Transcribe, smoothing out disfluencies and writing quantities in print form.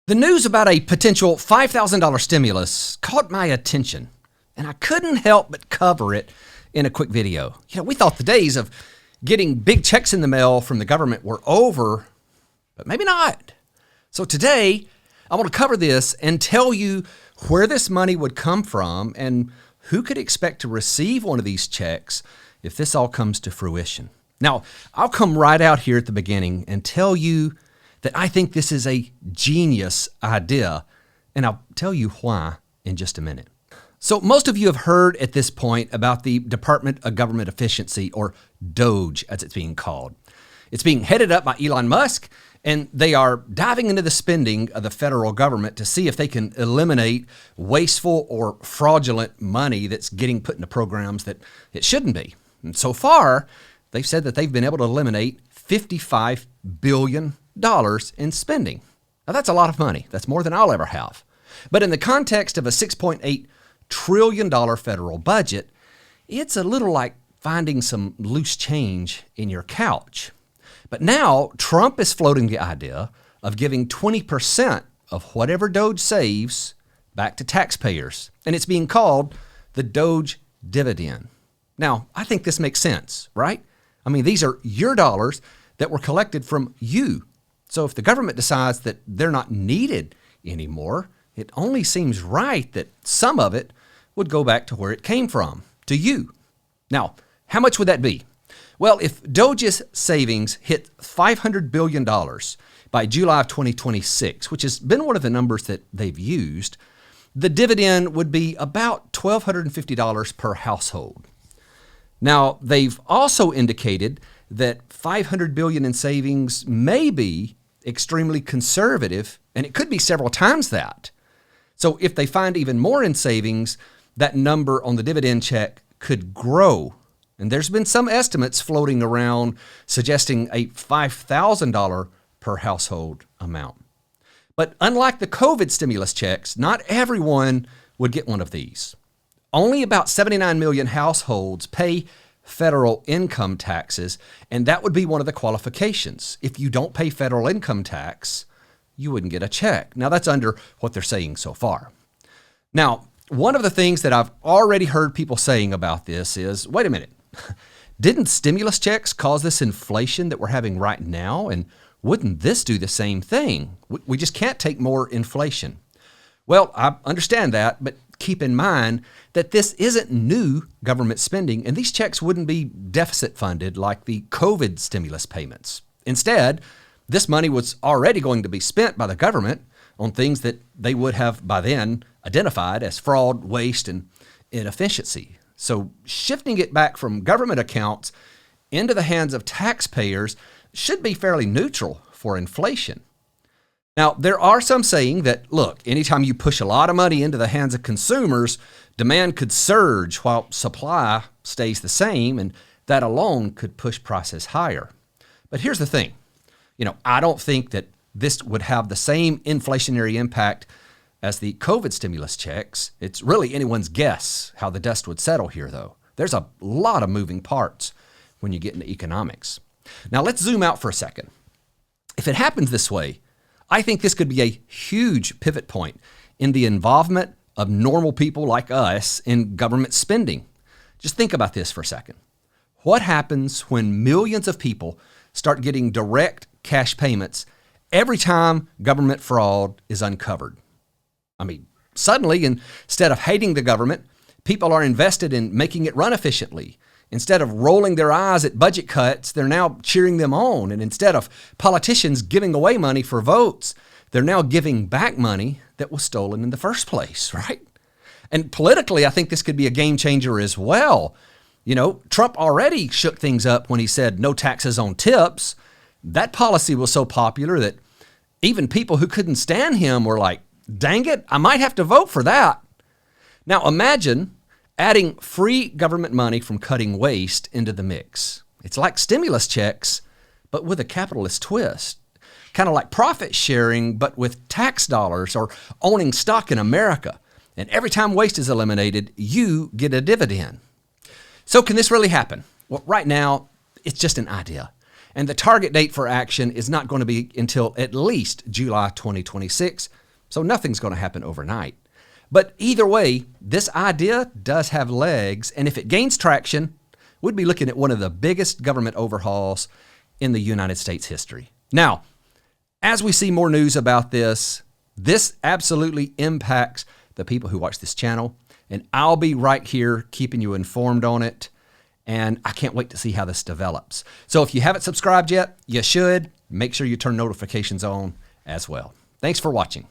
The news about a potential $5,000 stimulus caught my attention, and I couldn't help but cover it in a quick video. We thought the days of getting big checks in the mail from the government were over, but maybe not. So today, I want to cover this and tell you where this money would come from and who could expect to receive one of these checks if this all comes to fruition. Now, I'll come right out here at the beginning and tell you that I think this is a genius idea, and I'll tell you why in just a minute. So most of you have heard at this point about the Department of Government Efficiency, or DOGE as it's being called. It's being headed up by Elon Musk, and they are diving into the spending of the federal government to see if they can eliminate wasteful or fraudulent money that's getting put into programs that it shouldn't be. And so far, they've said that they've been able to eliminate $55 billion in spending. Now that's a lot of money. That's more than I'll ever have. But in the context of a $6.8 trillion federal budget, it's a little like finding some loose change in your couch. But now Trump is floating the idea of giving 20% of whatever DOGE saves back to taxpayers. And it's being called the DOGE Dividend. Now, I think this makes sense, right? I mean, these are your dollars that were collected from you. So if the government decides that they're not needed anymore, it only seems right that some of it would go back to where it came from, to you. Now, how much would that be? Well, if DOGE's savings hit $500 billion by July of 2026, which has been one of the numbers that they've used, the dividend would be about $1,250 per household. Now, they've also indicated that $500 billion in savings may be extremely conservative, and it could be several times that. So if they find even more in savings, that number on the dividend check could grow. And there's been some estimates floating around suggesting a $5,000 per household amount. But unlike the COVID stimulus checks, not everyone would get one of these. Only about 79 million households pay federal income taxes, and that would be one of the qualifications. If you don't pay federal income tax, you wouldn't get a check. Now, that's under what they're saying so far. Now, one of the things that I've already heard people saying about this is, wait a minute, didn't stimulus checks cause this inflation that we're having right now? And wouldn't this do the same thing? We just can't take more inflation. Well, I understand that, but keep in mind that this isn't new government spending, and these checks wouldn't be deficit funded like the COVID stimulus payments. Instead, this money was already going to be spent by the government on things that they would have by then identified as fraud, waste, and inefficiency. So shifting it back from government accounts into the hands of taxpayers should be fairly neutral for inflation. Now, there are some saying that, look, anytime you push a lot of money into the hands of consumers, demand could surge while supply stays the same, and that alone could push prices higher. But here's the thing. I don't think that this would have the same inflationary impact as the COVID stimulus checks. It's really anyone's guess how the dust would settle here, though. There's a lot of moving parts when you get into economics. Now, let's zoom out for a second. If it happens this way, I think this could be a huge pivot point in the involvement of normal people like us in government spending. Just think about this for a second. What happens when millions of people start getting direct cash payments every time government fraud is uncovered? I mean, suddenly, instead of hating the government, people are invested in making it run efficiently. Instead of rolling their eyes at budget cuts, they're now cheering them on. And instead of politicians giving away money for votes, they're now giving back money that was stolen in the first place, right? And politically, I think this could be a game changer as well. Trump already shook things up when he said no taxes on tips. That policy was so popular that even people who couldn't stand him were like, dang it, I might have to vote for that. Now imagine adding free government money from cutting waste into the mix. It's like stimulus checks, but with a capitalist twist. Kind of like profit sharing, but with tax dollars, or owning stock in America. And every time waste is eliminated, you get a dividend. So can this really happen? Well, right now, it's just an idea. And the target date for action is not going to be until at least July 2026, so nothing's going to happen overnight. But either way, this idea does have legs, and if it gains traction, we'd be looking at one of the biggest government overhauls in the United States history. Now, as we see more news about this absolutely impacts the people who watch this channel, and I'll be right here keeping you informed on it, and I can't wait to see how this develops. So if you haven't subscribed yet, you should. Make sure you turn notifications on as well. Thanks for watching.